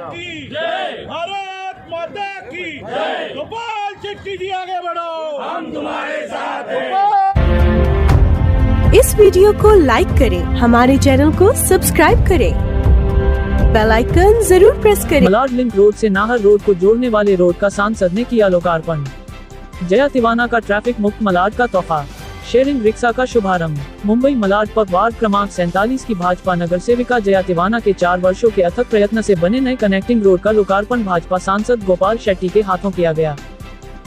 की जय, भारत माता की जय। गोपाल शेट्टी जी आगे बढ़ो, हम तुम्हारे साथ हैं। इस वीडियो को लाइक करें, हमारे चैनल को सब्सक्राइब करें, बेल आइकन जरूर प्रेस करें। मलाड लिंक रोड से नाहर रोड को जोड़ने वाले रोड का सांसद ने किया लोकार्पण। जया तिवाना का ट्रैफिक मुक्त मलाड का तोहफा, शेयरिंग रिक्शा का शुभारंभ। मुंबई मलाड पर वार्ड क्रमांक 47 की भाजपा नगर सेविका जया तिवाना के 4 वर्षों के अथक प्रयत्न से बने नए कनेक्टिंग रोड का लोकार्पण भाजपा सांसद गोपाल शेट्टी के हाथों किया गया।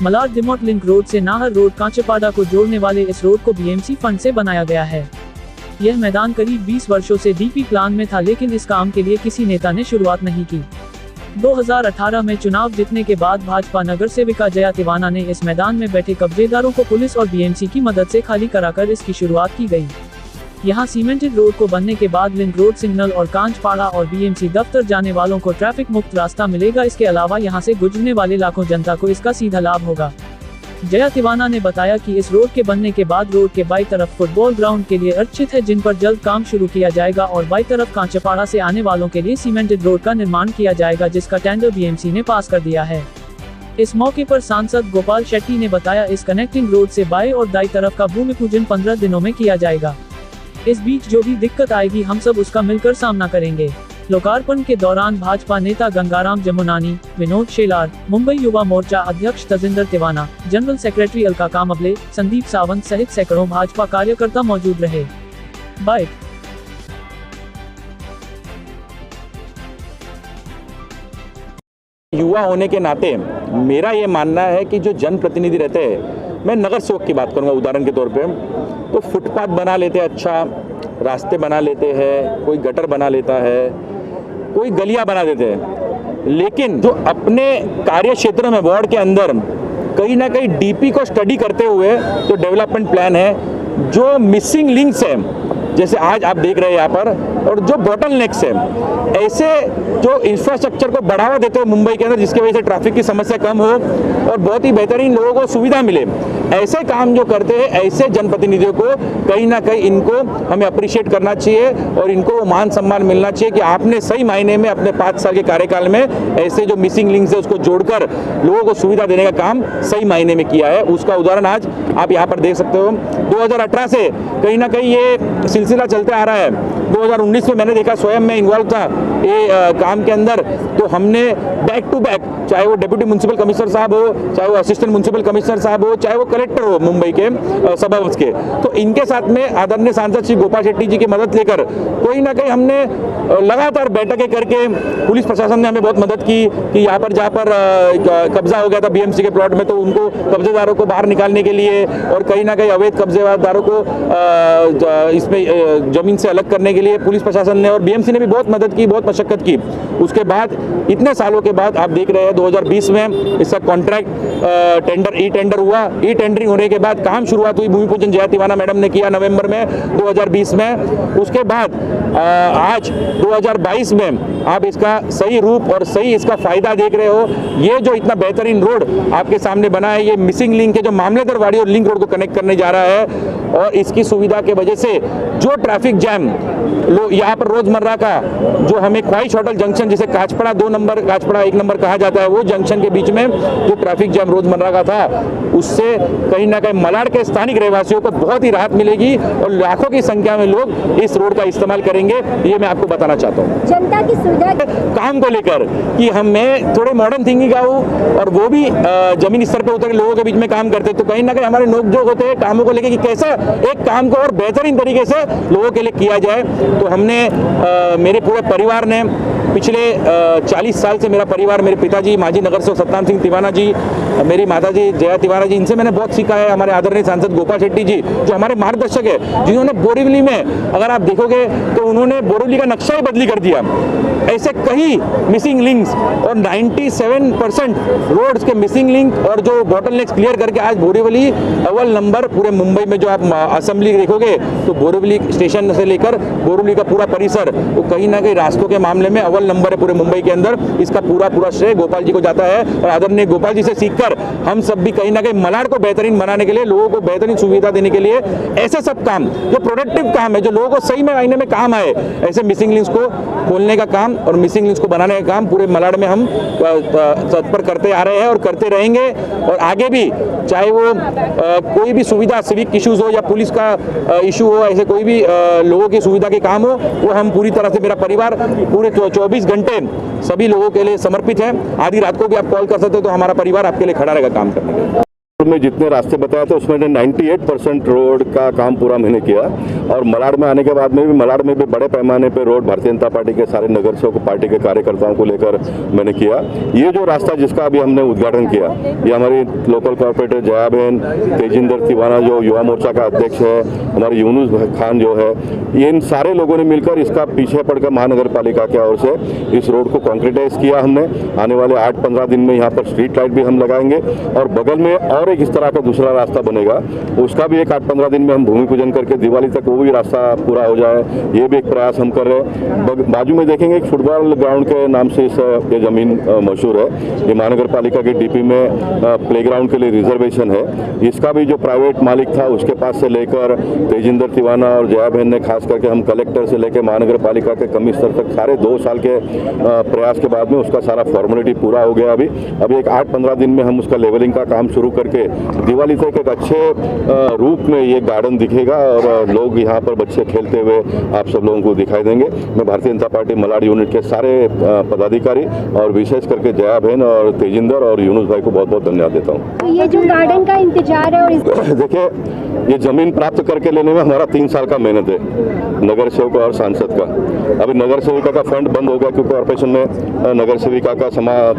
मलाड डिमोट लिंक रोड से नाहर रोड कांचेपाड़ा को जोड़ने वाले इस रोड को बीएमसी फंड से बनाया गया है। यह मैदान करीब 20 वर्षों से डीपी प्लान में था, लेकिन इस काम के लिए किसी नेता ने शुरुआत नहीं की। 2018 में चुनाव जीतने के बाद भाजपा नगर सेविका जया तिवाना ने इस मैदान में बैठे कब्जेदारों को पुलिस और बीएमसी की मदद से खाली कराकर इसकी शुरुआत की गई। यहां सीमेंटेड रोड को बनने के बाद लिंक रोड सिग्नल और कांचपाड़ा और बीएमसी दफ्तर जाने वालों को ट्रैफिक मुक्त रास्ता मिलेगा। इसके अलावा यहां से गुजरने वाले लाखों जनता को इसका सीधा लाभ होगा। जया तिवाना ने बताया कि इस रोड के बनने के बाद रोड के बाईं तरफ फुटबॉल ग्राउंड के लिए अर्चित है, जिन पर जल्द काम शुरू किया जाएगा, और बाईं तरफ कांचेपाड़ा से आने वालों के लिए सीमेंटेड रोड का निर्माण किया जाएगा, जिसका टेंडर बीएमसी ने पास कर दिया है। इस मौके पर सांसद गोपाल शेट्टी ने बताया, इस कनेक्टिंग रोड से बाएं और दाईं तरफ का भूमि पूजन 15 दिनों में किया जाएगा। इस बीच जो भी दिक्कत आएगी हम सब उसका मिलकर सामना करेंगे। लोकार्पण के दौरान भाजपा नेता गंगाराम जमुनानी, विनोद शेलार, मुंबई युवा मोर्चा अध्यक्ष तजिंदर तिवाना, जनरल सेक्रेटरी अलका कामबले, संदीप सावंत सहित सैकड़ों भाजपा कार्यकर्ता मौजूद रहे। बाइट। युवा होने के नाते मेरा ये मानना है कि जो जनप्रतिनिधि रहते हैं, मैं नगर सेवक की बात करूंगा उदाहरण के तौर पे, तो फुटपाथ बना लेते हैं, अच्छा रास्ते बना लेते हैं, कोई गटर बना लेता है, कोई गलियां बना देते हैं, लेकिन जो अपने कार्य क्षेत्र में वार्ड के अंदर कहीं ना कहीं डीपी को स्टडी करते हुए जो डेवलपमेंट प्लान है, जो मिसिंग लिंक्स है, जैसे आज आप देख रहे हैं यहाँ पर, और जो बॉटल नेक्स है, ऐसे जो इंफ्रास्ट्रक्चर को बढ़ावा देते हो मुंबई के अंदर, जिसकी वजह से ट्रैफिक की समस्या कम हो और बहुत ही बेहतरीन लोगों को सुविधा मिले, ऐसे काम जो करते हैं, ऐसे जनप्रतिनिधियों को कहीं ना कहीं इनको हमें अप्रिशिएट करना चाहिए और इनको वो मान सम्मान मिलना चाहिए कि आपने सही मायने में अपने 5 साल के कार्यकाल में ऐसे जो मिसिंग लिंक्स है उसको जोड़कर लोगों को सुविधा देने का काम सही मायने में किया है। उसका उदाहरण आज आप यहाँ पर देख सकते हो। 2018 से कहीं ना कहीं ये सिलसिला चलते आ रहा है। 2019 में मैंने देखा, स्वयं मैं इन्वॉल्व था ये काम के अंदर, तो हमने बैक टू बैक, चाहे वो डिप्टी म्युनिसिपल कमिश्नर साहब हो, चाहे वो असिस्टेंट म्युनिसिपल कमिश्नर साहब हो, चाहे वो कलेक्टर हो मुंबई के सबअर्ब्स के, तो इनके साथ में आदरणीय सांसद श्री गोपाल शेट्टी जी की मदद लेकर कोई ना कहीं हमने लगातार बैठकें करके, पुलिस प्रशासन ने हमें बहुत मदद की कि यहाँ पर जहाँ पर कब्जा हो गया था बीएमसी के प्लॉट में, तो उनको कब्जेदारों को बाहर निकालने के लिए और कहीं ना कहीं अवैध कब्जेदारों को इसमें जमीन से अलग करने के लिए पुलिस प्रशासन ने और बीएमसी ने भी बहुत मदद की, बहुत मशक्कत की। उसके बाद इतने सालों के बाद आप देख रहे हैं 2020 में इसका कॉन्ट्रैक्ट ई टेंडर हुआ। ई टेंडरिंग होने के बाद काम शुरुआत हुई, भूमि पूजन जया तिवाना मैडम ने किया नवंबर में 2020 में। उसके बाद आज 2022 में आप इसका सही रूप और सही इसका फायदा देख रहे हो। ये जो इतना बेहतरीन रोड आपके सामने बना है, ये मिसिंग लिंक के जो मामलेदार वाड़ी और लिंक रोड को कनेक्ट करने जा रहा है, और इसकी सुविधा के वजह से जो ट्रैफिक जैम यहाँ पर रोजमर्रा का, जो हमें ख्वाहिश होटल जंक्शन जिसे काचपड़ा 2 नंबर, काचपड़ा 1 नंबर कहा जाता है, वो जंक्शन के बीच में जो ट्रैफिक जैम रोजमर्रा का था, उससे कहीं ना कहीं मलाड के स्थानिक रहवासियों को बहुत ही राहत मिलेगी और लाखों की संख्या में लोग इस रोड का इस्तेमाल करेंगे। ये मैं आपको बताना चाहता हूँ। जनता की सुविधा काम को लेकर कि मैं थोड़े मॉडर्न थिंकिंग का हूँ और वो भी जमीन स्तर पर उतर के लोगों के बीच में काम करते, तो कहीं ना कहीं हमारे नोकझोंक होते हैं कामों को लेकर कि कैसा एक काम को और बेहतरीन तरीके से लोगों के लिए किया जाए। तो हमने मेरे पूरे परिवार ने पिछले 40 साल से, मेरा परिवार, मेरे पिताजी माजी नगर सेवक सतनाम सिंह तिवाना जी, मेरी माताजी जया तिवाना जी, इनसे मैंने बहुत सीखा है। हमारे आदरणीय सांसद गोपाल शेट्टी जी जो हमारे मार्गदर्शक है, जिन्होंने बोरीवली में, अगर आप देखोगे तो उन्होंने बोरीवली का नक्शा ही बदली कर दिया। ऐसे कई मिसिंग लिंक्स और 97% रोड्स के मिसिंग लिंक और जो बॉटलनेक्स क्लियर करके आज बोरीवली अव्वल नंबर पूरे मुंबई में। जो आप असेंबली देखोगे तो बोरीवली स्टेशन से लेकर बोरीवली का पूरा परिसर वो कहीं ना कहीं रास्तों के मामले में अव्वल अव्वल नंबर है पूरे मुंबई के अंदर। इसका पूरा श्रेय गोपाल जी को जाता है और आदरणीय गोपाल जी से सीखकर हम सब भी कहीं ना कहीं मलाड को बेहतरीन बनाने के लिए, लोगों को बेहतरीन सुविधा देने के लिए ऐसे सब काम जो प्रोडक्टिव काम है, जो लोगों को सही में मायने में काम आए, ऐसे मिसिंग लिंक्स को खोलने का काम और मिसिंग लिंक्स को बनाने का काम पूरे मलाड में हम तत्पर करते आ रहे हैं और करते रहेंगे। और आगे भी चाहे वो कोई भी सुविधा, सिविक इश्यूज हो या पुलिस का इशू हो, ऐसे कोई भी लोगों की सुविधा के काम हो, वो हम पूरी तरह से, मेरा परिवार पूरे 24 घंटे सभी लोगों के लिए समर्पित है। आधी रात को भी आप कॉल कर सकते हो तो हमारा परिवार आपके लिए खड़ा रहेगा काम करने के लिए। में जितने रास्ते बताए थे उसमें 98% रोड का काम पूरा मैंने किया और मलाड में आने के बाद में भी मलाड में भी बड़े पैमाने पे रोड भारतीय जनता पार्टी के सारे नगर सेवक पार्टी के कार्यकर्ताओं को लेकर मैंने किया। ये जो रास्ता जिसका अभी हमने उद्घाटन किया, ये हमारी लोकल कॉर्पोरेटर जयाबेन, तेजिंदर तिवाना जो युवा मोर्चा का अध्यक्ष है, हमारे यूनुस खान जो है, ये इन सारे लोगों ने मिलकर इसका पीछे पड़कर महानगर पालिका की ओर से इस रोड को कॉन्क्रीटाइज किया हमने। आने वाले 8-15 दिन में यहाँ पर स्ट्रीट लाइट भी हम लगाएंगे और बगल में और एक इस तरह का दूसरा रास्ता बनेगा, उसका भी एक 8-15 दिन में हम भूमि पूजन करके दिवाली तक वो भी रास्ता पूरा हो जाए, ये भी एक प्रयास हम कर रहे हैं। बाजू में देखेंगे एक फुटबॉल ग्राउंड के नाम से ये जमीन मशहूर है, ये महानगर पालिका के डीपी में प्लेग्राउंड के लिए रिजर्वेशन है। इसका भी जो प्राइवेट मालिक था उसके पास से लेकर तेजिंदर तिवाना और जया बहन ने, खास करके हम कलेक्टर से लेकर महानगर पालिका के कमिश्नर तक सारे 2 साल के प्रयास के बाद में उसका सारा फॉर्मेलिटी पूरा हो गया। अभी एक 8-15 दिन में हम उसका लेवलिंग का काम शुरू करके दिवाली तक एक अच्छे रूप में ये गार्डन दिखेगा और लोग यहाँ पर बच्चे खेलते हुए आप सब लोगों को दिखाई देंगे। मैं भारतीय जनता पार्टी मलाड यूनिट के सारे पदाधिकारी और विशेष करके जया बहन और तेजिंदर और यूनुस भाई को बहुत बहुत धन्यवाद देता हूँ। तो ये जो गार्डन का इंतजार है और देखिए, ये जमीन प्राप्त करके लेने में हमारा 3 साल का मेहनत है, नगर सेवक और सांसद का। अभी नगर सेविका का फंड बंद हो गया क्योंकि कॉर्पोरेशन में नगर सेविका का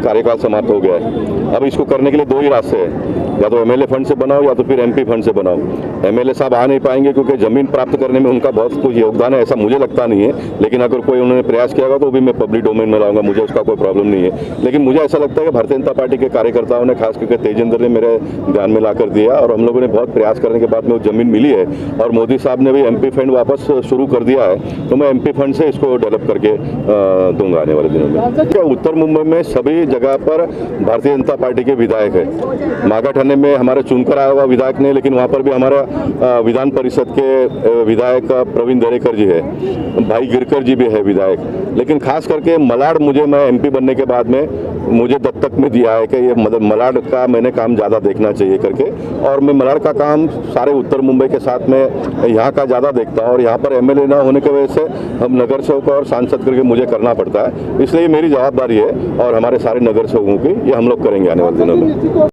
कार्यकाल समाप्त हो गया है। अब इसको करने के लिए 2 ही रास्ते हैं, या तो एमएलए फंड से बनाओ या तो फिर एमपी फंड से बनाओ। एमएलए साहब आ नहीं पाएंगे क्योंकि जमीन प्राप्त करने में उनका बहुत कुछ योगदान है, ऐसा मुझे लगता नहीं है, लेकिन अगर कोई उन्होंने प्रयास किया होगा तो भी मैं पब्लिक डोमेन में लाऊंगा, मुझे उसका कोई प्रॉब्लम नहीं है। लेकिन मुझे ऐसा लगता है कि भारतीय जनता पार्टी के कार्यकर्ताओं ने, खास करके तेजिंदर ने मेरे ध्यान में लाकर दिया और हम लोगों ने बहुत प्रयास करने के बाद में वो जमीन मिली है और मोदी साहब ने भी एमपी फंड वापस शुरू कर दिया है, तो मैं एमपी फंड से इसको डेवलप करके दूंगा आने वाले दिनों में। उत्तर मुंबई में सभी जगह पर भारतीय जनता पार्टी के विधायक है। मागाठाणे में हमारे चुनकर आया हुआ विधायक नहीं, लेकिन वहाँ पर भी हमारा विधान परिषद के विधायक प्रवीण दरेकर जी है, भाई गिरकर जी भी है विधायक। लेकिन खास करके मलाड मैं एमपी बनने के बाद में मुझे दत्तक में दिया है कि ये मलाड का मैंने काम ज़्यादा देखना चाहिए करके, और मैं मलाड का काम सारे उत्तर मुंबई के साथ में यहाँ का ज़्यादा देखता हूँ और यहाँ पर एमएलए ना होने की वजह से हम नगर सेवक और सांसद करके मुझे करना पड़ता है, इसलिए मेरी जवाबदारी है और हमारे सारे नगर सेवकों की ये हम लोग करेंगे आने वाले दिनों में।